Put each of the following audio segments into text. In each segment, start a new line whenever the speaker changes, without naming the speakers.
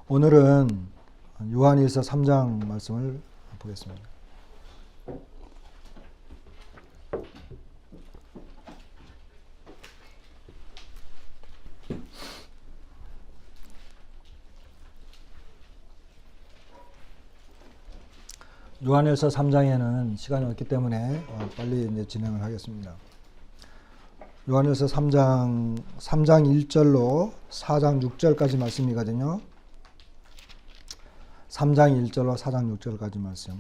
오늘은 요한일서 3장 말씀을 보겠습니다. 요한일서 3장에는 시간이 없기 때문에 빨리 이제 진행을 하겠습니다. 요한일서 3장 1절로 4장 6절까지 말씀이거든요. 3장 1절로 4장 6절까지 말씀.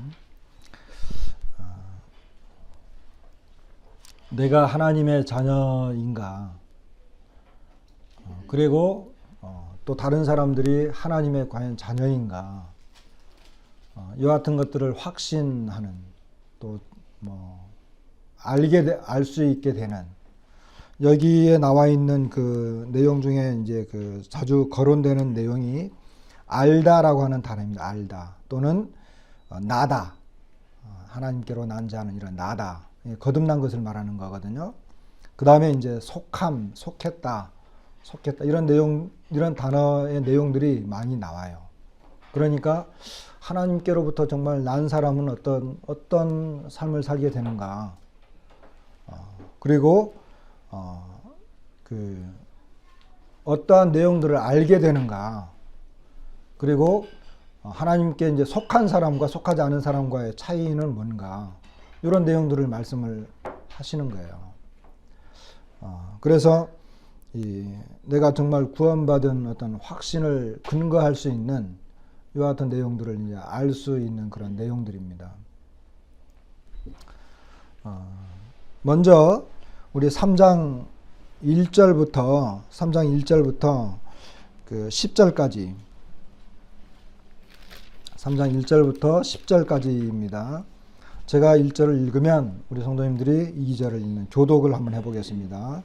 내가 하나님의 자녀인가? 그리고 또 다른 사람들이 하나님의 과연 자녀인가? 이와 같은 것들을 확신하는, 또 알 수 있게 되는, 여기에 나와 있는 그 내용 중에 이제 그 자주 거론되는 내용이 알다라고 하는 단어입니다. 알다 또는 나다, 하나님께로 난 자는 이런 나다, 거듭난 것을 말하는 거거든요. 그 다음에 이제 속함, 속했다 이런 단어의 내용들이 많이 나와요. 그러니까 하나님께로부터 정말 난 사람은 어떤 삶을 살게 되는가, 그리고 어떠한 내용들을 알게 되는가, 그리고 하나님께 이제 속한 사람과 속하지 않은 사람과의 차이는 뭔가, 이런 내용들을 말씀을 하시는 거예요. 그래서 내가 정말 구원받은 어떤 확신을 근거할 수 있는 이와 같은 내용들을 이제 알 수 있는 그런 내용들입니다. 먼저 우리 3장 1절부터 그 10절까지, 3장 1절부터 10절까지입니다. 제가 1절을 읽으면 우리 성도님들이 2절을 읽는 교독을 한번 해보겠습니다.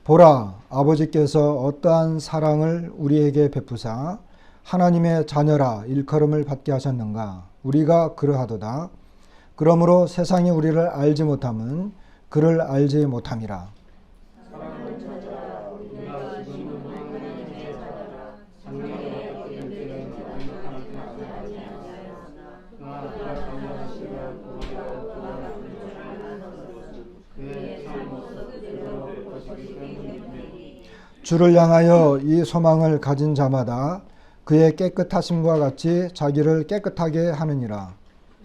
보라, 아버지께서 어떠한 사랑을 우리에게 베푸사 하나님의 자녀라 일컬음을 받게 하셨는가? 우리가 그러하도다. 그러므로 세상이 우리를 알지 못함은 그를 알지 못함이라. 주를 향하여 이 소망을 가진 자마다 그의 깨끗하심과 같이 자기를 깨끗하게 하느니라.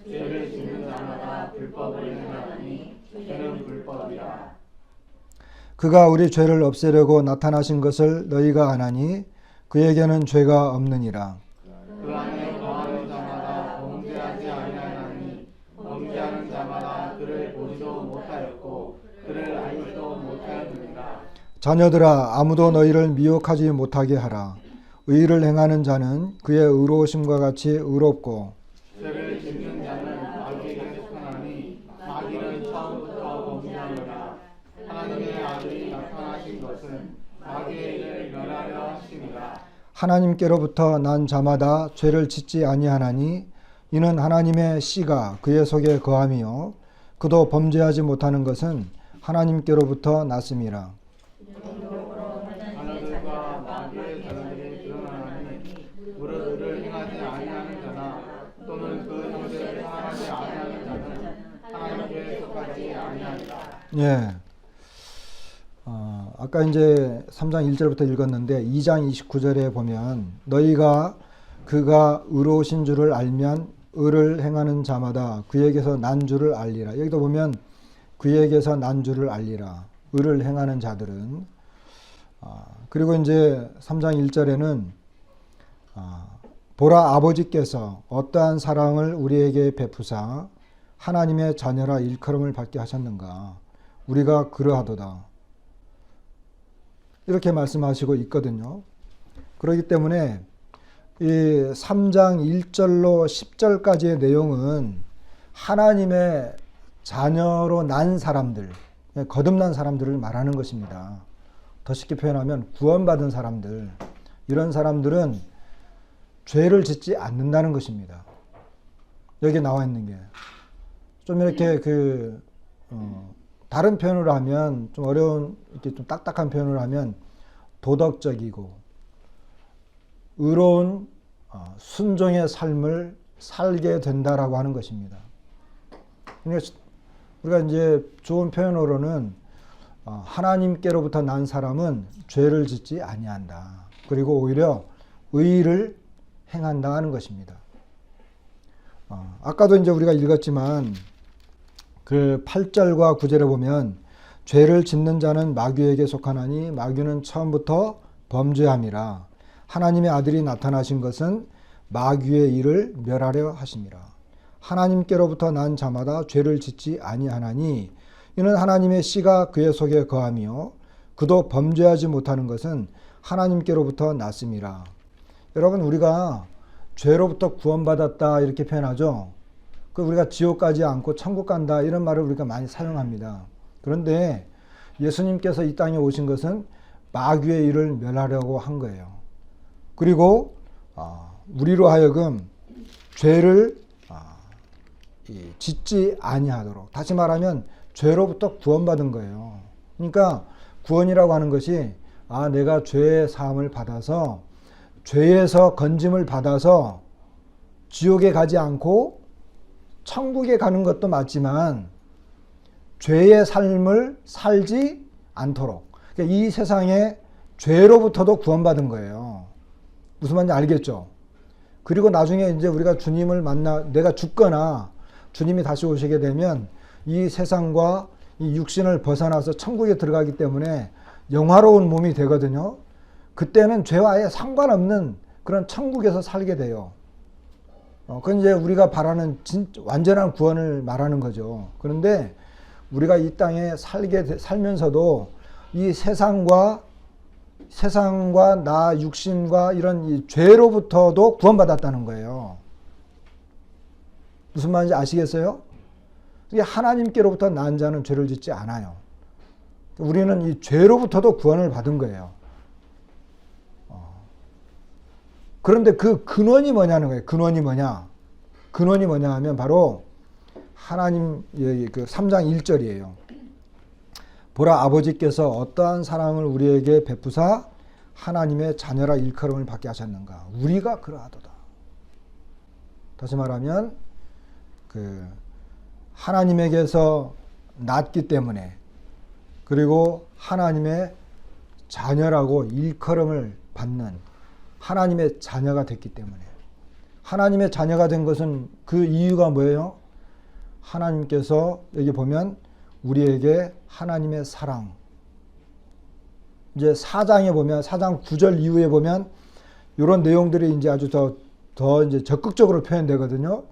죄를 짓는 자마다 불법을 행하니 죄는 불법이라.
그가 우리 죄를 없애려고 나타나신 것을 너희가 아나니 그에게는 죄가 없느니라.
그 안에 거하는 자마다 범죄하지 아니하나니 범죄하는 자마다 그를 보지도 못하였고 그를 알지도 못하였느니라.
자녀들아, 아무도 너희를 미혹하지 못하게 하라. 의를 행하는 자는 그의 의로우심과 같이 의롭고
죄를 짓는 자는 마귀에게 속하나니 마귀는 처음부터 범죄하노라. 하나님의 아들이 나타나신 것은 마귀의 일을 멸하려 하심이라.
하나님께로부터 난 자마다 죄를 짓지 아니하나니 이는 하나님의 씨가 그의 속에 거함이요 그도 범죄하지 못하는 것은 하나님께로부터 났음이라.
자녀들과 마귀의 자녀들이 드러나니 무릇 의를 행하지 아니하는 자나 또는 그 형제를 사랑하지 아니하는 자는 하나님께 속하지 아니하니라.
예. 아까 이제 3장 1절부터 읽었는데 2장 29절에 보면 너희가 그가 의로우신 줄을 알면 의를 행하는 자마다 그에게서 난 줄을 알리라. 여기도 보면 그에게서 난 줄을 알리라. 의를 행하는 자들은. 그리고 이제 3장 1절에는 보라, 아버지께서 어떠한 사랑을 우리에게 베푸사 하나님의 자녀라 일컬음을 받게 하셨는가? 우리가 그러하도다. 이렇게 말씀하시고 있거든요. 그렇기 때문에 이 3장 1절로 10절까지의 내용은 하나님의 자녀로 난 사람들, 거듭난 사람들을 말하는 것입니다. 더 쉽게 표현하면 구원받은 사람들, 이런 사람들은 죄를 짓지 않는다는 것입니다. 여기 나와 있는 게 좀 이렇게 다른 표현으로 하면 좀 어려운, 이렇게 좀 딱딱한 표현을 하면 도덕적이고 의로운 순종의 삶을 살게 된다라고 하는 것입니다. 그러니까 우리가 이제 좋은 표현으로는 하나님께로부터 난 사람은 죄를 짓지 아니한다. 그리고 오히려 의를 행한다 하는 것입니다. 아까도 이제 우리가 읽었지만 그 8절과 9절에 보면 죄를 짓는 자는 마귀에게 속하나니 마귀는 처음부터 범죄함이라. 하나님의 아들이 나타나신 것은 마귀의 일을 멸하려 하심이라. 하나님께로부터 난 자마다 죄를 짓지 아니하나니 이는 하나님의 씨가 그의 속에 거하며 그도 범죄하지 못하는 것은 하나님께로부터 났음이라. 여러분, 우리가 죄로부터 구원받았다 이렇게 표현하죠. 그 우리가 지옥 가지 않고 천국 간다 이런 말을 우리가 많이 사용합니다. 그런데 예수님께서 이 땅에 오신 것은 마귀의 일을 멸하려고 한 거예요. 그리고 우리로 하여금 죄를 짓지 아니하도록, 다시 말하면 죄로부터 구원받은 거예요. 그러니까 구원이라고 하는 것이 내가 죄의 사함을 받아서 죄에서 건짐을 받아서 지옥에 가지 않고 천국에 가는 것도 맞지만 죄의 삶을 살지 않도록, 그러니까 이 세상에 죄로부터도 구원받은 거예요. 무슨 말인지 알겠죠? 그리고 나중에 이제 우리가 주님을 내가 죽거나 주님이 다시 오시게 되면 이 세상과 이 육신을 벗어나서 천국에 들어가기 때문에 영화로운 몸이 되거든요. 그때는 죄와의 상관없는 그런 천국에서 살게 돼요. 그건 이제 우리가 바라는 완전한 구원을 말하는 거죠. 그런데 우리가 이 땅에 살면서도 이 세상과 나 육신과 이런 이 죄로부터도 구원받았다는 거예요. 무슨 말인지 아시겠어요? 하나님께로부터 난 자는 죄를 짓지 않아요. 우리는 이 죄로부터도 구원을 받은 거예요. 그런데 그 근원이 뭐냐는 거예요. 근원이 뭐냐? 근원이 뭐냐 하면 바로 하나님 그 3장 1절이에요. 보라, 아버지께서 어떠한 사랑을 우리에게 베푸사 하나님의 자녀라 일컬음을 받게 하셨는가. 우리가 그러하도다. 다시 말하면 그 하나님에게서 낳았기 때문에, 그리고 하나님의 자녀라고 일컬음을 받는 하나님의 자녀가 됐기 때문에. 하나님의 자녀가 된 것은 그 이유가 뭐예요? 하나님께서 여기 보면 우리에게 하나님의 사랑, 이제 4장에 보면 4장 9절 이후에 보면 이런 내용들이 이제 아주 더 이제 적극적으로 표현되거든요.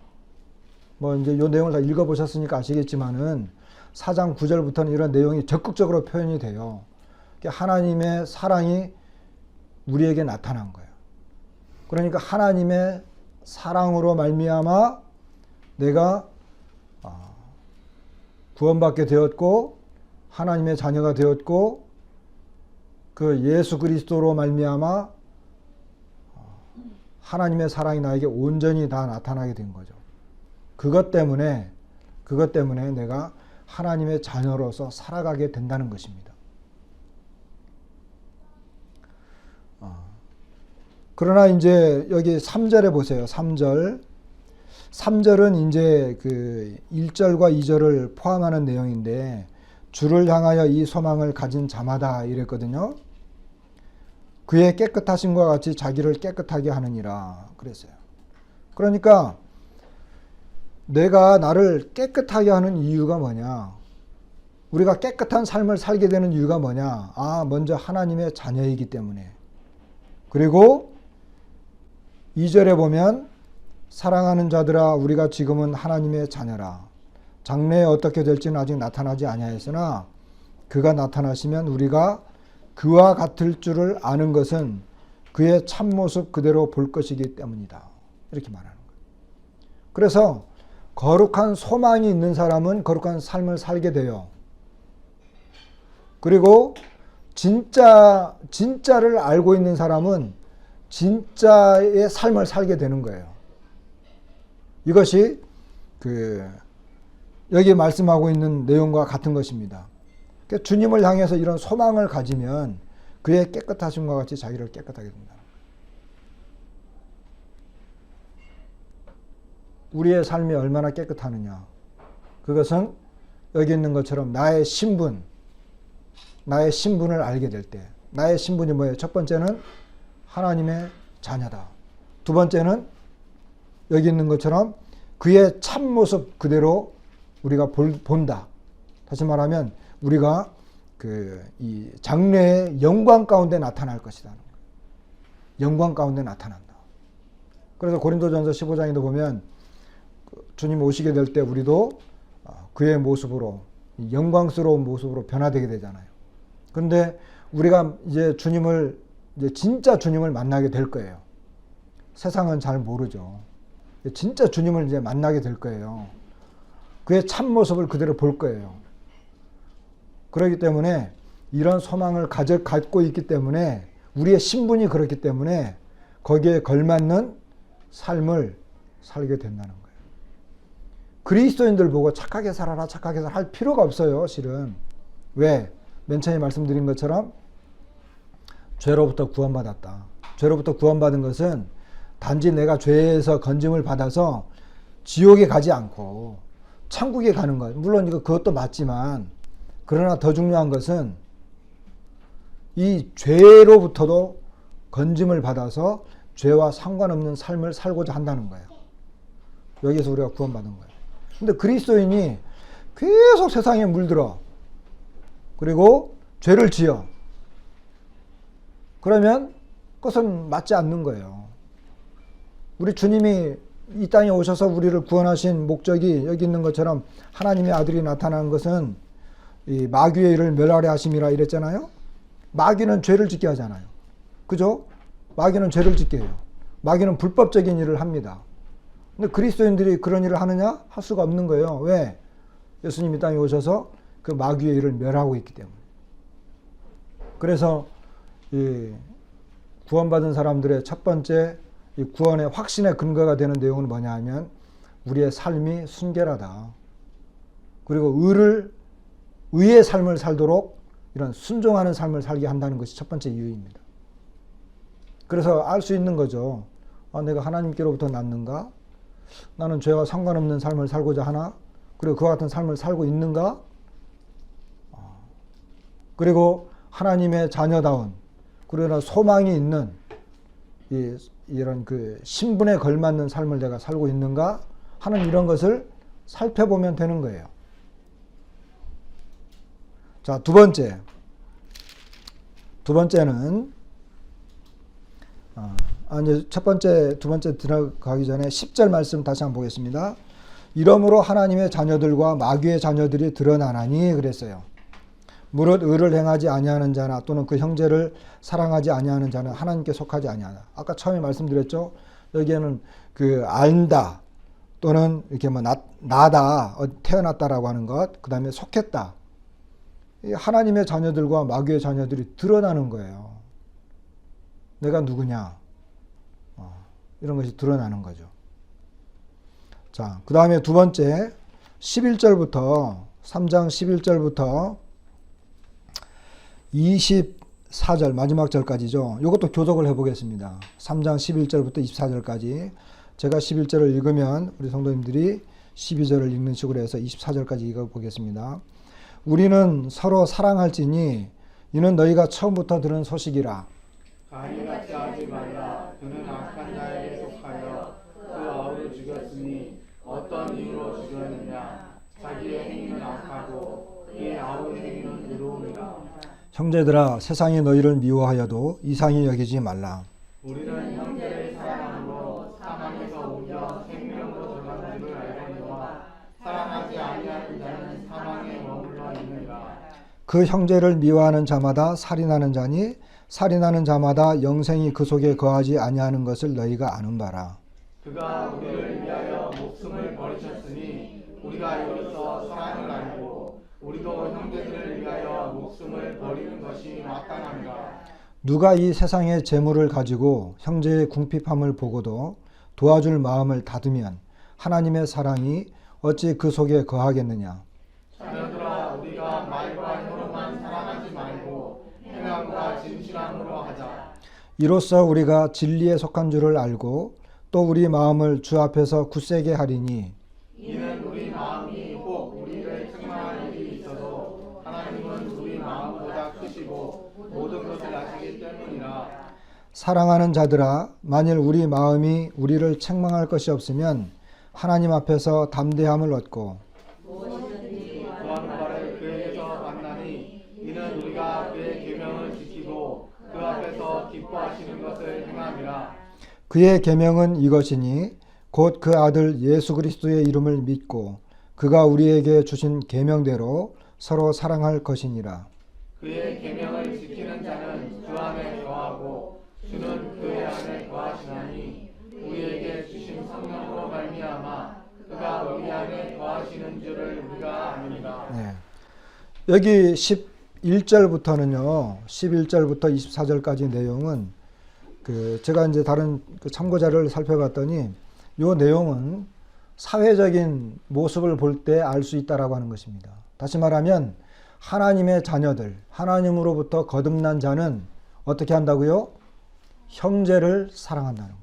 뭐 이제 이 내용을 다 읽어보셨으니까 아시겠지만은 4장 9절부터는 이런 내용이 적극적으로 표현이 돼요. 하나님의 사랑이 우리에게 나타난 거예요. 그러니까 하나님의 사랑으로 말미암아 내가 구원받게 되었고 하나님의 자녀가 되었고 그 예수 그리스도로 말미암아 하나님의 사랑이 나에게 온전히 다 나타나게 된 거죠. 그것 때문에 내가 하나님의 자녀로서 살아가게 된다는 것입니다. 그러나 이제 여기 3절에 보세요. 3절은 이제 그 1절과 2절을 포함하는 내용인데, 주를 향하여 이 소망을 가진 자마다 이랬거든요. 그의 깨끗하심과 같이 자기를 깨끗하게 하느니라 그랬어요. 그러니까 내가 나를 깨끗하게 하는 이유가 뭐냐? 우리가 깨끗한 삶을 살게 되는 이유가 뭐냐? 먼저 하나님의 자녀이기 때문에. 그리고 2절에 보면 사랑하는 자들아 우리가 지금은 하나님의 자녀라. 장래에 어떻게 될지는 아직 나타나지 아니하였으나 그가 나타나시면 우리가 그와 같을 줄을 아는 것은 그의 참모습 그대로 볼 것이기 때문이다. 이렇게 말하는 거예요. 그래서 거룩한 소망이 있는 사람은 거룩한 삶을 살게 돼요. 그리고 진짜를 알고 있는 사람은 진짜의 삶을 살게 되는 거예요. 이것이 여기 말씀하고 있는 내용과 같은 것입니다. 그러니까 주님을 향해서 이런 소망을 가지면 그의 깨끗하심과 같이 자기를 깨끗하게 된다. 우리의 삶이 얼마나 깨끗하느냐. 그것은 여기 있는 것처럼 나의 신분을 알게 될 때. 나의 신분이 뭐예요? 첫 번째는 하나님의 자녀다. 두 번째는 여기 있는 것처럼 그의 참모습 그대로 우리가 본다. 다시 말하면 우리가 이 장래의 영광 가운데 나타날 것이다. 영광 가운데 나타난다. 그래서 고린도전서 15장에도 보면 주님 오시게 될 때 우리도 그의 모습으로 영광스러운 모습으로 변화되게 되잖아요. 그런데 우리가 이제 진짜 주님을 만나게 될 거예요. 세상은 잘 모르죠. 진짜 주님을 이제 만나게 될 거예요. 그의 참모습을 그대로 볼 거예요. 그렇기 때문에 이런 소망을 갖고 있기 때문에 우리의 신분이 그렇기 때문에 거기에 걸맞는 삶을 살게 된다는 거예요. 그리스도인들 보고 착하게 살아라 착하게 살아라 할 필요가 없어요. 실은. 왜? 맨 처음에 말씀드린 것처럼 죄로부터 구원받았다. 죄로부터 구원받은 것은 단지 내가 죄에서 건짐을 받아서 지옥에 가지 않고 천국에 가는 것. 물론 그것도 맞지만 그러나 더 중요한 것은 이 죄로부터도 건짐을 받아서 죄와 상관없는 삶을 살고자 한다는 거예요. 여기서 우리가 구원받은 거예요. 근데 그리스도인이 계속 세상에 물들어. 그리고 죄를 지어. 그러면 그것은 맞지 않는 거예요. 우리 주님이 이 땅에 오셔서 우리를 구원하신 목적이 여기 있는 것처럼 하나님의 아들이 나타난 것은 이 마귀의 일을 멸하려 하심이라 이랬잖아요. 마귀는 죄를 짓게 하잖아요. 그죠? 마귀는 죄를 짓게 해요. 마귀는 불법적인 일을 합니다. 근데 그리스도인들이 그런 일을 하느냐? 할 수가 없는 거예요. 왜? 예수님이 땅에 오셔서 그 마귀의 일을 멸하고 있기 때문에. 그래서 이 구원받은 사람들의 첫 번째 이 구원의 확신의 근거가 되는 내용은 뭐냐 하면 우리의 삶이 순결하다. 그리고 의의 삶을 살도록 이런 순종하는 삶을 살게 한다는 것이 첫 번째 이유입니다. 그래서 알 수 있는 거죠. 내가 하나님께로부터 났는가? 나는 죄와 상관없는 삶을 살고자 하나? 그리고 그와 같은 삶을 살고 있는가? 그리고 하나님의 자녀다운 그러나 소망이 있는 이런 그 신분에 걸맞는 삶을 내가 살고 있는가 하는 이런 것을 살펴보면 되는 거예요. 자, 두 번째는 이제 두 번째 들어가기 전에 10절 말씀 다시 한번 보겠습니다. 이러므로 하나님의 자녀들과 마귀의 자녀들이 드러나나니 그랬어요. 무릇 의를 행하지 아니하는 자나 또는 그 형제를 사랑하지 아니하는 자는 하나님께 속하지 아니하다. 아까 처음에 말씀드렸죠. 여기에는 그 안다 또는 이렇게 뭐 나다 태어났다라고 하는 것, 그 다음에 속했다. 하나님의 자녀들과 마귀의 자녀들이 드러나는 거예요. 내가 누구냐? 이런 것이 드러나는 거죠. 자, 그 다음에 두 번째 11절부터 3장 11절부터 24절 마지막 절까지죠. 이것도 교독을 해보겠습니다. 3장 11절부터 24절까지 제가 11절을 읽으면 우리 성도님들이 12절을 읽는 식으로 해서 24절까지 읽어보겠습니다. 우리는 서로 사랑할지니 이는 너희가 처음부터 들은 소식이라.
가인같이 하지 말라. 그는 악한 자에게 속하여 그 아우를 죽였으니 어떤 이유로 죽였느냐? 자기의 행위는 악하고 그의 아우의 행위는 의로움이라.
형제들아, 세상이 너희를 미워하여도 이상히 여기지 말라.
우리는 형제를 사랑함으로 사망에서 오겨 생명으로 들어가는 줄 알거니와 사랑하지 아니하는 자는 사망에 머물러 있느니라.
그 형제를 미워하는 자마다 살인하는 자니 살인하는 자마다 영생이 그 속에 거하지 아니하는 것을 너희가 아는 바라.
그가 우리를 위하여 목숨을 버리셨으니 우리가 이로써 사랑을 알고 우리도 형제들을 위하여 목숨을 버리는 것이 마땅합니다.
누가 이 세상의 재물을 가지고 형제의 궁핍함을 보고도 도와줄 마음을 닫으면 하나님의 사랑이 어찌 그 속에 거하겠느냐.
자녀들아, 우리가 말과 혀로만 사랑하지 말고 행함과 진실함으로 하자.
이로써 우리가 진리에 속한 줄을 알고 또 우리 마음을 주 앞에서 굳세게 하리니
이는 우리 마음이 혹 우리를 책망할 일이 있어도 하나님은 우리 마음보다 크시고 모든 것을 아시기 때문이라.
사랑하는 자들아, 만일 우리 마음이 우리를 책망할 것이 없으면 하나님 앞에서 담대함을 얻고
구하는 바를 그에게서 만나니 이는 우리가 그의 계명을 지키고 그 앞에서 기뻐하시는 것을 행함이라.
그의 계명은 이것이니 곧 그 아들 예수 그리스도의 이름을 믿고 그가 우리에게 주신 계명대로 서로 사랑할 것이니라.
그의 계명을 지키는 자는 주 안에 거하고 주는 그의 안에 거하시나니 우리에게 주신 성령으로 말미암아 그가 우리 안에 거하시는 줄을 우리가 아니라.
네. 여기 11절부터는요. 11절부터 24절까지 내용은 제가 이제 다른 참고 자료를 살펴봤더니 요 내용은 사회적인 모습을 볼 때 알 수 있다라고 하는 것입니다. 다시 말하면 하나님의 자녀들, 하나님으로부터 거듭난 자는 어떻게 한다고요? 형제를 사랑한다는 거예요.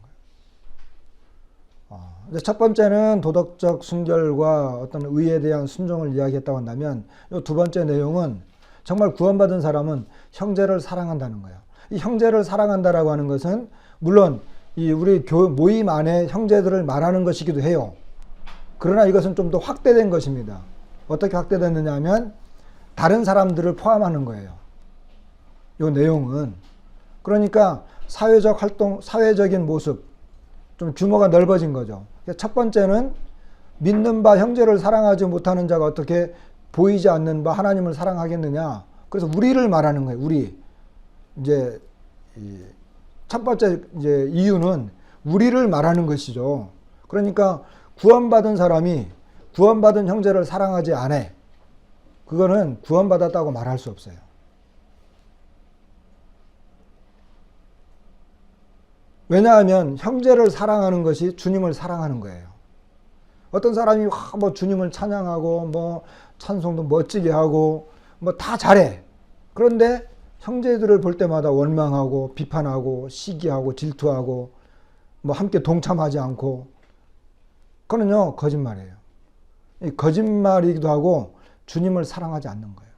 첫 번째는 도덕적 순결과 어떤 의에 대한 순종을 이야기했다고 한다면 이 두 번째 내용은 정말 구원받은 사람은 형제를 사랑한다는 거예요. 이 형제를 사랑한다라고 하는 것은 물론 이 우리 모임 안에 형제들을 말하는 것이기도 해요. 그러나 이것은 좀 더 확대된 것입니다. 어떻게 확대됐느냐 하면 다른 사람들을 포함하는 거예요. 이 내용은. 그러니까 사회적 활동, 사회적인 모습, 좀 규모가 넓어진 거죠. 첫 번째는 믿는 바 형제를 사랑하지 못하는 자가 어떻게 보이지 않는 바 하나님을 사랑하겠느냐. 그래서 우리를 말하는 거예요. 우리. 이제 첫 번째 이제 이유는 우리를 말하는 것이죠. 그러니까 구원받은 사람이 구원받은 형제를 사랑하지 않아. 그거는 구원받았다고 말할 수 없어요. 왜냐하면 형제를 사랑하는 것이 주님을 사랑하는 거예요. 어떤 사람이 뭐 주님을 찬양하고 뭐 찬송도 멋지게 하고 뭐 다 잘해. 그런데 형제들을 볼 때마다 원망하고 비판하고 시기하고 질투하고 뭐 함께 동참하지 않고 그거는요 거짓말이에요. 거짓말이기도 하고 주님을 사랑하지 않는 거예요.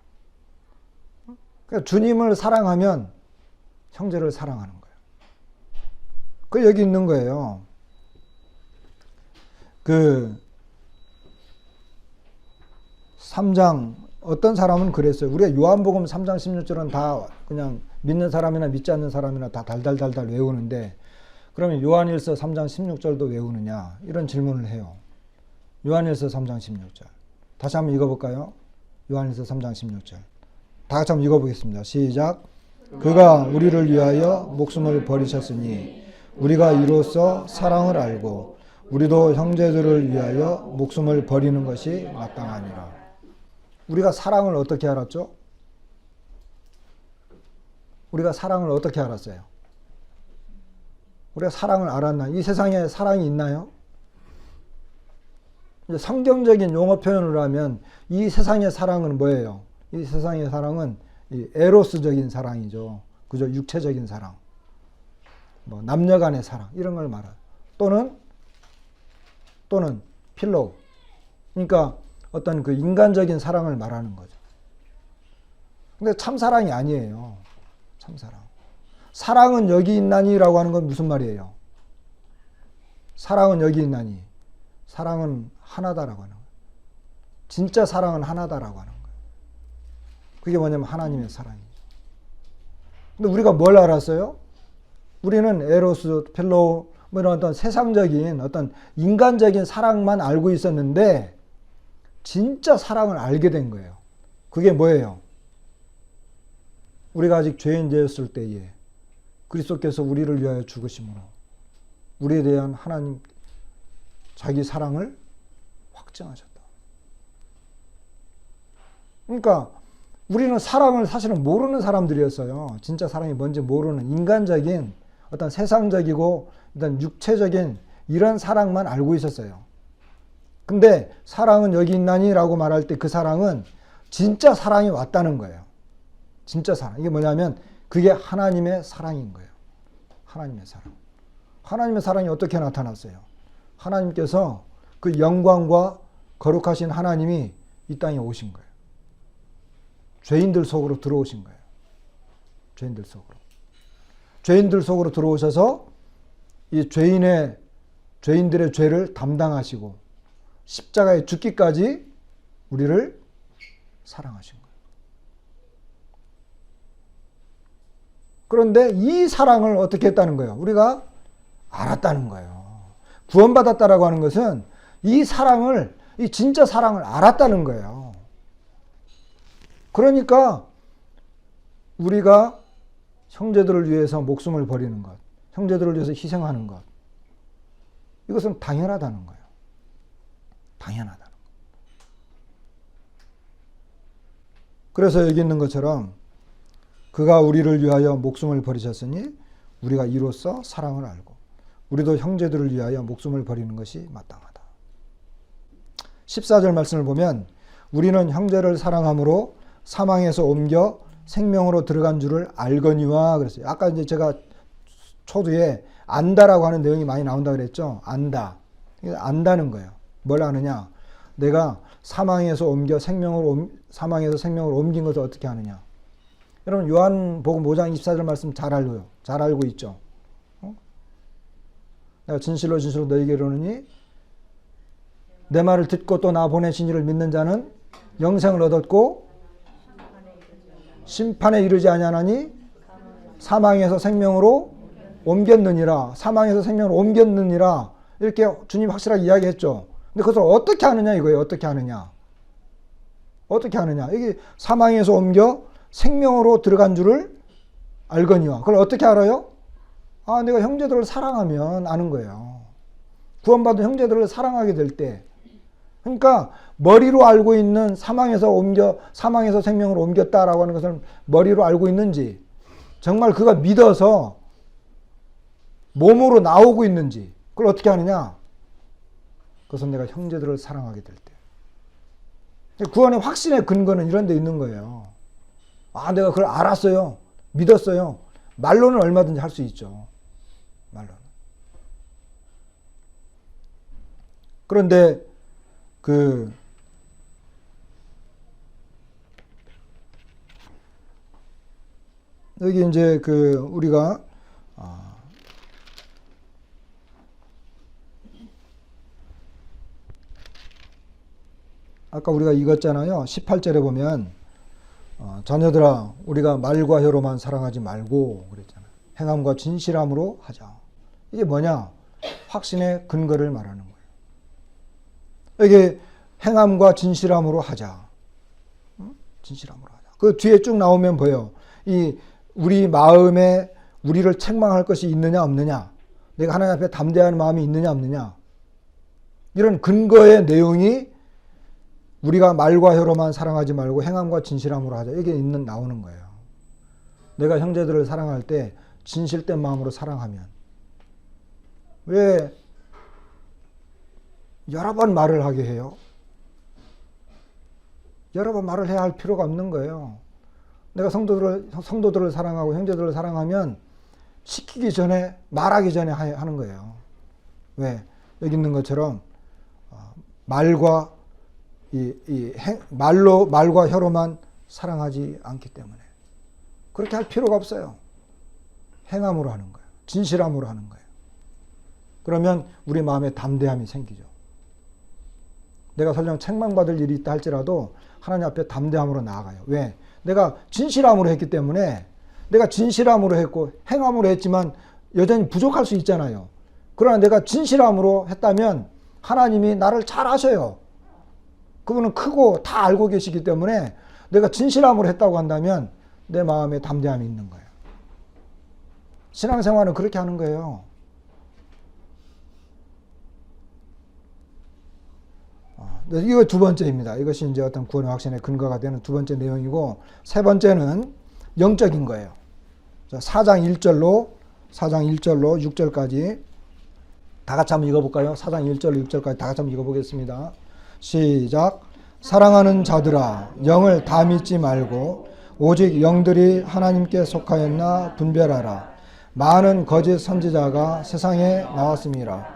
그러니까 주님을 사랑하면 형제를 사랑하는 거예요. 그 여기 있는 거예요. 3장 어떤 사람은 그랬어요. 우리가 요한복음 3장 16절은 다 그냥 믿는 사람이나 믿지 않는 사람이나 다 달달달달 외우는데 그러면 요한일서 3장 16절도 외우느냐 이런 질문을 해요. 요한일서 3장 16절 다시 한번 읽어볼까요? 요한일서 3장 16절 다 같이 한번 읽어보겠습니다. 시작. 그가 우리를 위하여 목숨을 버리셨으니 우리가 이로써 사랑을 알고 우리도 형제들을 위하여 목숨을 버리는 것이 마땅하니라. 우리가 사랑을 어떻게 알았죠? 우리가 사랑을 어떻게 알았어요? 우리가 사랑을 알았나? 이 세상에 사랑이 있나요? 이제 성경적인 용어 표현을 하면 이 세상의 사랑은 뭐예요? 이 세상의 사랑은 이 에로스적인 사랑이죠. 그죠? 육체적인 사랑. 뭐 남녀 간의 사랑 이런 걸 말해요. 또는 필로우. 그러니까 어떤 그 인간적인 사랑을 말하는 거죠. 근데 참 사랑이 아니에요. 참 사랑. 사랑은 여기 있나니라고 하는 건 무슨 말이에요? 사랑은 여기 있나니. 사랑은 하나다라고 하는 거예요. 진짜 사랑은 하나다라고 하는 거예요. 그게 뭐냐면 하나님의 사랑이죠. 근데 우리가 뭘 알았어요? 우리는 에로스, 필로우 뭐 이런 어떤 세상적인 어떤 인간적인 사랑만 알고 있었는데 진짜 사랑을 알게 된 거예요. 그게 뭐예요? 우리가 아직 죄인되었을 때에 그리스도께서 우리를 위하여 죽으심으로 우리에 대한 하나님 자기 사랑을 확증하셨다. 그러니까 우리는 사랑을 사실은 모르는 사람들이었어요. 진짜 사랑이 뭔지 모르는 인간적인 어떤 세상적이고 어떤 육체적인 이런 사랑만 알고 있었어요. 근데 사랑은 여기 있나니라고 말할 때 그 사랑은 진짜 사랑이 왔다는 거예요. 진짜 사랑. 이게 뭐냐면 그게 하나님의 사랑인 거예요. 하나님의 사랑. 하나님의 사랑이 어떻게 나타났어요? 하나님께서 그 영광과 거룩하신 하나님이 이 땅에 오신 거예요. 죄인들 속으로 들어오신 거예요. 죄인들 속으로. 죄인들 속으로 들어오셔서 이 죄인들의 죄를 담당하시고 십자가에 죽기까지 우리를 사랑하신 거예요. 그런데 이 사랑을 어떻게 했다는 거예요? 우리가 알았다는 거예요. 구원받았다라고 하는 것은 이 사랑을, 이 진짜 사랑을 알았다는 거예요. 그러니까 우리가 형제들을 위해서 목숨을 버리는 것, 형제들을 위해서 희생하는 것, 이것은 당연하다는 거예요. 당연하다는 거예요. 그래서 여기 있는 것처럼 그가 우리를 위하여 목숨을 버리셨으니 우리가 이로써 사랑을 알고 우리도 형제들을 위하여 목숨을 버리는 것이 마땅하다. 14절 말씀을 보면 우리는 형제를 사랑함으로 사망에서 옮겨 생명으로 들어간 줄을 알거니와 그랬어요. 아까 이제 제가 초두에 안다라고 하는 내용이 많이 나온다 그랬죠. 안다. 안다는 거예요. 뭘 아느냐? 내가 사망에서 생명으로 옮긴 것을 어떻게 아느냐? 여러분 요한복음 5장 24절 말씀 잘 알고요. 잘 알고 있죠. 내가 진실로 너희에게 이르노니 내 말을 듣고 또 나 보내신 이를 믿는 자는 영생을 얻었고 심판에 이르지 아니하나니 사망에서 생명으로 옮겼느니라. 사망에서 생명으로 옮겼느니라. 이렇게 주님 확실하게 이야기했죠. 근데 그것을 어떻게 하느냐 이거예요. 어떻게 하느냐. 어떻게 하느냐. 이게 사망에서 옮겨 생명으로 들어간 줄을 알거니와. 그걸 어떻게 알아요? 아, 내가 형제들을 사랑하면 아는 거예요. 구원받은 형제들을 사랑하게 될 때. 그러니까 머리로 알고 있는 사망에서 생명으로 옮겼다라고 하는 것을 머리로 알고 있는지, 정말 그가 믿어서 몸으로 나오고 있는지, 그걸 어떻게 하느냐? 그것은 내가 형제들을 사랑하게 될 때. 구원의 확신의 근거는 이런 데 있는 거예요. 아, 내가 그걸 알았어요. 믿었어요. 말로는 얼마든지 할 수 있죠. 말로는. 그런데 여기 이제 우리가 아까 우리가 읽었잖아요. 18절에 보면 자녀들아 우리가 말과 혀로만 사랑하지 말고 그랬잖아요. 행함과 진실함으로 하자. 이게 뭐냐? 확신의 근거를 말하는 거예요. 이게 행함과 진실함으로 하자. 진실함으로 하자. 그 뒤에 쭉 나오면 보여. 이 우리 마음에 우리를 책망할 것이 있느냐 없느냐. 내가 하나님 앞에 담대한 마음이 있느냐 없느냐. 이런 근거의 내용이 우리가 말과 혀로만 사랑하지 말고 행함과 진실함으로 하자. 이게 나오는 거예요. 내가 형제들을 사랑할 때 진실된 마음으로 사랑하면 왜 여러 번 말을 하게 해요? 여러 번 말을 해야 할 필요가 없는 거예요. 내가 성도들을 사랑하고 형제들을 사랑하면 시키기 전에 말하기 전에 하는 거예요. 왜? 여기 있는 것처럼 말과 말과 혀로만 사랑하지 않기 때문에 그렇게 할 필요가 없어요. 행함으로 하는 거예요. 진실함으로 하는 거예요. 그러면 우리 마음에 담대함이 생기죠. 내가 설령 책망받을 일이 있다 할지라도 하나님 앞에 담대함으로 나아가요. 왜? 내가 진실함으로 했기 때문에 내가 진실함으로 했고 행함으로 했지만 여전히 부족할 수 있잖아요. 그러나 내가 진실함으로 했다면 하나님이 나를 잘 아셔요. 그분은 크고 다 알고 계시기 때문에 내가 진실함으로 했다고 한다면 내 마음에 담대함이 있는 거예요. 신앙생활은 그렇게 하는 거예요. 이거 두 번째입니다. 이것이 이제 어떤 구원의 확신의 근거가 되는 두 번째 내용이고, 세 번째는 영적인 거예요. 4장 1절로 6절까지 다 같이 한번 읽어볼까요? 4장 1절로 6절까지 다 같이 한번 읽어보겠습니다. 시작. 사랑하는 자들아, 영을 다 믿지 말고 오직 영들이 하나님께 속하였나 분별하라. 많은 거짓 선지자가 세상에 나왔습니다.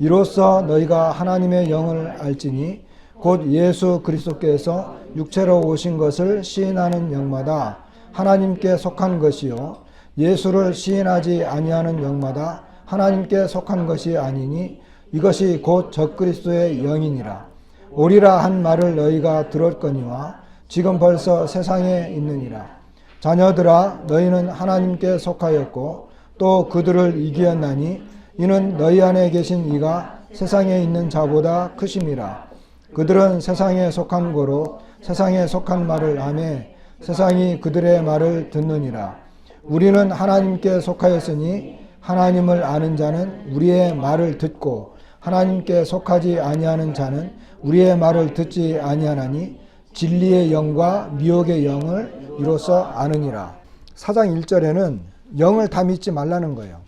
이로써 너희가 하나님의 영을 알지니 곧 예수 그리스도께서 육체로 오신 것을 시인하는 영마다 하나님께 속한 것이요 예수를 시인하지 아니하는 영마다 하나님께 속한 것이 아니니 이것이 곧 적그리스도의 영이니라. 오리라 한 말을 너희가 들었거니와 지금 벌써 세상에 있느니라. 자녀들아 너희는 하나님께 속하였고 또 그들을 이기었나니 이는 너희 안에 계신 이가 세상에 있는 자보다 크심이라. 그들은 세상에 속한 거로 세상에 속한 말을 하매 세상이 그들의 말을 듣느니라. 우리는 하나님께 속하였으니 하나님을 아는 자는 우리의 말을 듣고 하나님께 속하지 아니하는 자는 우리의 말을 듣지 아니하나니 진리의 영과 미혹의 영을 이로써 아느니라. 4장 1절에는 영을 다 믿지 말라는 거예요.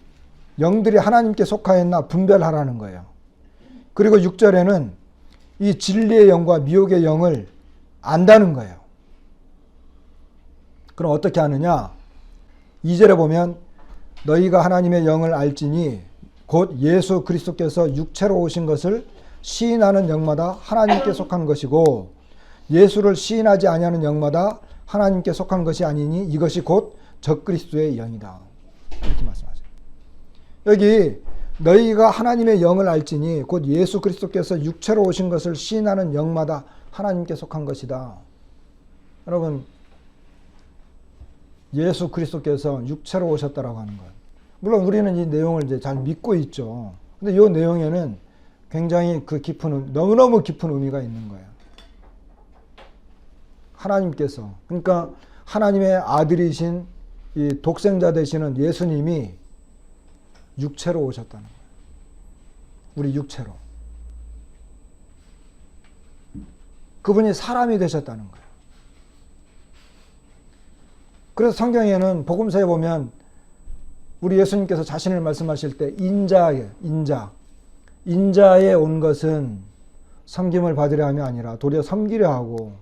영들이 하나님께 속하였나 분별하라는 거예요. 그리고 6절에는 이 진리의 영과 미혹의 영을 안다는 거예요. 그럼 어떻게 하느냐? 2절에 보면 너희가 하나님의 영을 알지니 곧 예수 그리스도께서 육체로 오신 것을 시인하는 영마다 하나님께 속한 것이고 예수를 시인하지 아니하는 영마다 하나님께 속한 것이 아니니 이것이 곧 적그리스도의 영이다. 이렇게 말씀하죠. 여기 너희가 하나님의 영을 알지니 곧 예수 그리스도께서 육체로 오신 것을 시인하는 영마다 하나님께 속한 것이다. 여러분 예수 그리스도께서 육체로 오셨다라고 하는 것. 물론 우리는 이 내용을 이제 잘 믿고 있죠. 근데 이 내용에는 굉장히 그 깊은, 너무너무 깊은 의미가 있는 거예요. 하나님께서, 그러니까 하나님의 아들이신 이 독생자 되시는 예수님이 육체로 오셨다는 거예요. 우리 육체로. 그분이 사람이 되셨다는 거예요. 그래서 성경에는 복음서에 보면 우리 예수님께서 자신을 말씀하실 때 인자에 온 것은 섬김을 받으려 함이 아니라 도리어 섬기려 하고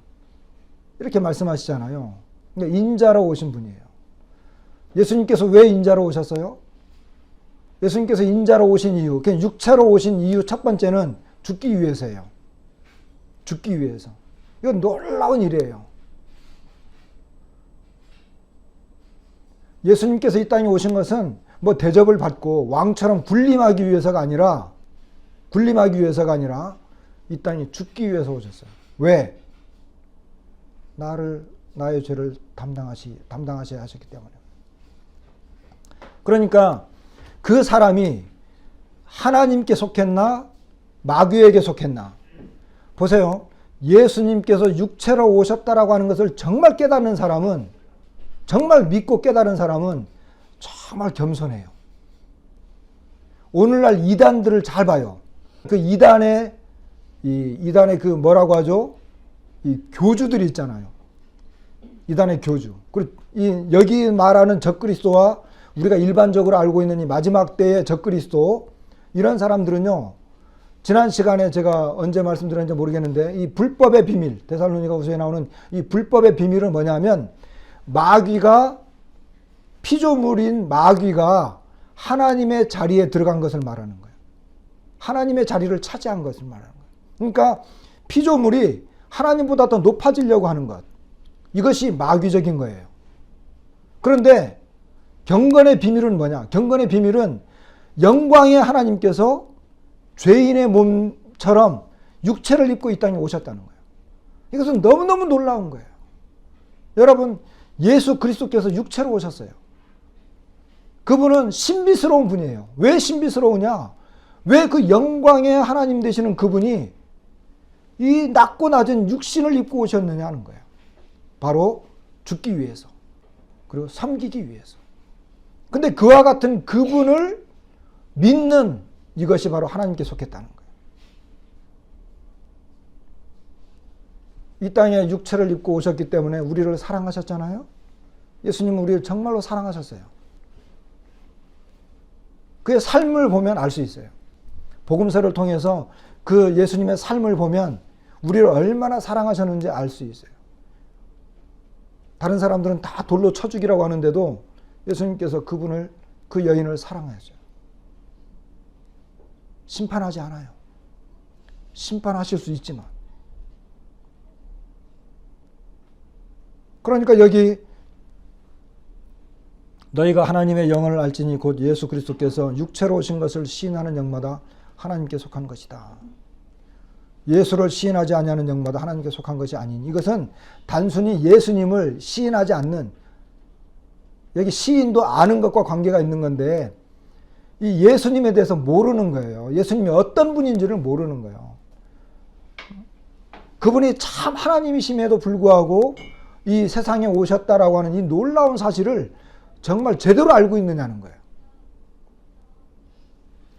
이렇게 말씀하시잖아요. 그러니까 인자로 오신 분이에요. 예수님께서 왜 인자로 오셨어요? 예수님께서 인자로 오신 이유, 그냥 육체로 오신 이유 첫 번째는 죽기 위해서예요. 죽기 위해서. 이건 놀라운 일이에요. 예수님께서 이 땅에 오신 것은 뭐 대접을 받고 왕처럼 군림하기 위해서가 아니라 이 땅에 죽기 위해서 오셨어요. 왜? 나의 죄를 담당하셔야 하셨기 때문에. 그러니까 그 사람이 하나님께 속했나 마귀에게 속했나. 보세요. 예수님께서 육체로 오셨다라고 하는 것을 정말 깨닫는 사람은, 정말 믿고 깨달은 사람은 정말 겸손해요. 오늘날 이단들을 잘 봐요. 그 이단의 그 뭐라고 하죠? 이 교주들이 있잖아요. 이단의 교주. 그리고 여기 말하는 적그리스도와 우리가 일반적으로 알고 있는 이 마지막 때의 적그리스도, 이런 사람들은요, 지난 시간에 제가 언제 말씀드렸는지 모르겠는데 이 불법의 비밀, 데살로니가후서에 나오는 이 불법의 비밀은 뭐냐면 마귀가, 피조물인 마귀가 하나님의 자리에 들어간 것을 말하는 거예요. 하나님의 자리를 차지한 것을 말하는 거예요. 그러니까 피조물이 하나님보다 더 높아지려고 하는 것, 이것이 마귀적인 거예요. 그런데 경건의 비밀은 뭐냐? 경건의 비밀은 영광의 하나님께서 죄인의 몸처럼 육체를 입고 이 땅에 오셨다는 거예요. 이것은 너무너무 놀라운 거예요. 여러분, 예수 그리스도께서 육체로 오셨어요. 그분은 신비스러운 분이에요. 왜 신비스러우냐? 왜 그 영광의 하나님 되시는 그분이 이 낮고 낮은 육신을 입고 오셨느냐 하는 거예요. 바로 죽기 위해서, 그리고 섬기기 위해서. 근데 그와 같은 그분을 믿는 이것이 바로 하나님께 속했다는 거예요. 이 땅에 육체를 입고 오셨기 때문에 우리를 사랑하셨잖아요. 예수님은 우리를 정말로 사랑하셨어요. 그의 삶을 보면 알 수 있어요. 복음서를 통해서 그 예수님의 삶을 보면 우리를 얼마나 사랑하셨는지 알 수 있어요. 다른 사람들은 다 돌로 쳐 죽이라고 하는데도 예수님께서 그분을 그 여인을 사랑하죠. 심판하지 않아요. 심판하실 수 있지만. 그러니까 여기 너희가 하나님의 영을 알지니 곧 예수 그리스도께서 육체로 오신 것을 시인하는 영마다 하나님께 속한 것이다. 예수를 시인하지 아니하는 영마다 하나님께 속한 것이 아니니, 이것은 단순히 예수님을 시인하지 않는, 여기 시인도 아는 것과 관계가 있는 건데 이 예수님에 대해서 모르는 거예요. 예수님이 어떤 분인지를 모르는 거예요. 그분이 참 하나님이심에도 불구하고 이 세상에 오셨다라고 하는 이 놀라운 사실을 정말 제대로 알고 있느냐는 거예요.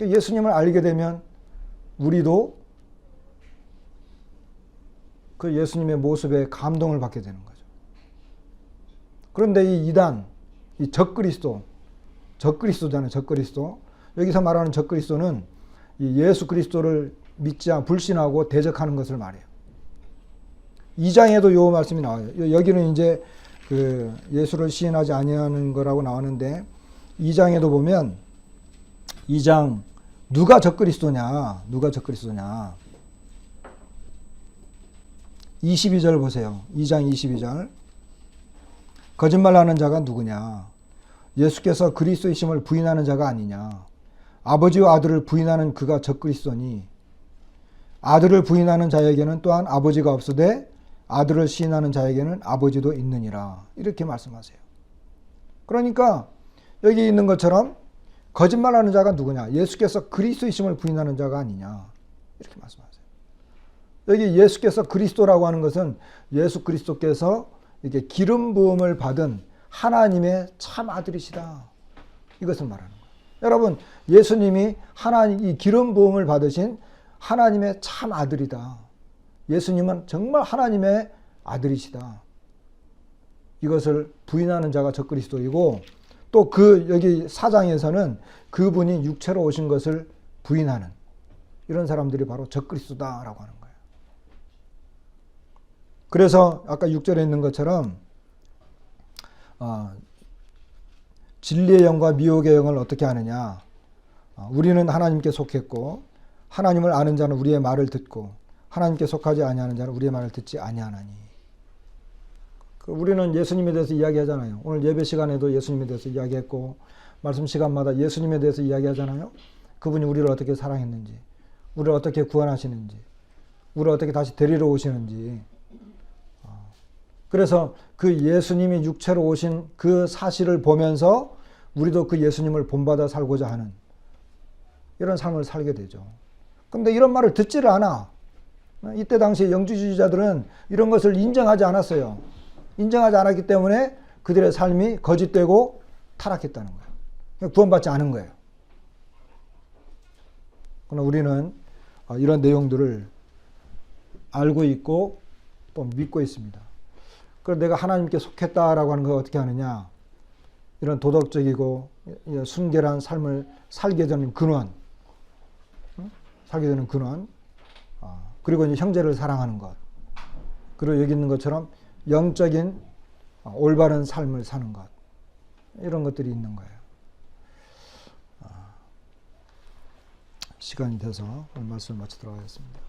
예수님을 알게 되면 우리도 그 예수님의 모습에 감동을 받게 되는 거죠. 그런데 이 이단, 이 적그리스도잖아요. 적그리스도. 여기서 말하는 적그리스도는 이 예수 그리스도를 믿지 않고 불신하고 대적하는 것을 말해요. 2장에도 요 말씀이 나와요. 여기는 이제 그 예수를 시인하지 아니하는 거라고 나오는데 2장에도 보면 2장 누가 적그리스도냐? 22절 보세요. 2장 22절. 거짓말하는 자가 누구냐? 예수께서 그리스도이심을 부인하는 자가 아니냐? 아버지와 아들을 부인하는 그가 적그리스도니 아들을 부인하는 자에게는 또한 아버지가 없으되 아들을 시인하는 자에게는 아버지도 있느니라. 이렇게 말씀하세요. 그러니까 여기 있는 것처럼 거짓말하는 자가 누구냐? 예수께서 그리스도이심을 부인하는 자가 아니냐. 이렇게 말씀하세요. 여기 예수께서 그리스도라고 하는 것은 예수 그리스도께서 이렇게 기름 부음을 받은 하나님의 참 아들이시다. 이것을 말하는 거예요. 여러분, 예수님이 하나님 이 기름 부음을 받으신 하나님의 참 아들이다. 예수님은 정말 하나님의 아들이시다. 이것을 부인하는 자가 적그리스도이고 또 그 여기 4장에서는 그분이 육체로 오신 것을 부인하는 이런 사람들이 바로 적그리스도다라고 하는 거예요. 그래서 아까 6절에 있는 것처럼 진리의 영과 미혹의 영을 어떻게 아느냐? 우리는 하나님께 속했고 하나님을 아는 자는 우리의 말을 듣고 하나님께 속하지 아니하는 자는 우리의 말을 듣지 아니하나니. 우리는 예수님에 대해서 이야기하잖아요. 오늘 예배 시간에도 예수님에 대해서 이야기했고 말씀 시간마다 예수님에 대해서 이야기하잖아요. 그분이 우리를 어떻게 사랑했는지, 우리를 어떻게 구원하시는지, 우리를 어떻게 다시 데리러 오시는지. 그래서 그 예수님이 육체로 오신 그 사실을 보면서 우리도 그 예수님을 본받아 살고자 하는 이런 삶을 살게 되죠. 근데 이런 말을 듣지를 않아. 이때 당시에 영주주의자들은 이런 것을 인정하지 않았어요. 인정하지 않았기 때문에 그들의 삶이 거짓되고 타락했다는 거예요. 구원받지 않은 거예요. 그러나 우리는 이런 내용들을 알고 있고 또 믿고 있습니다. 그래서 내가 하나님께 속했다라고 하는 걸 어떻게 하느냐? 이런 도덕적이고 순결한 삶을 살게 되는 근원, 그리고 이제 형제를 사랑하는 것, 그리고 여기 있는 것처럼 영적인 올바른 삶을 사는 것, 이런 것들이 있는 거예요. 시간이 돼서 오늘 말씀을 마치도록 하겠습니다.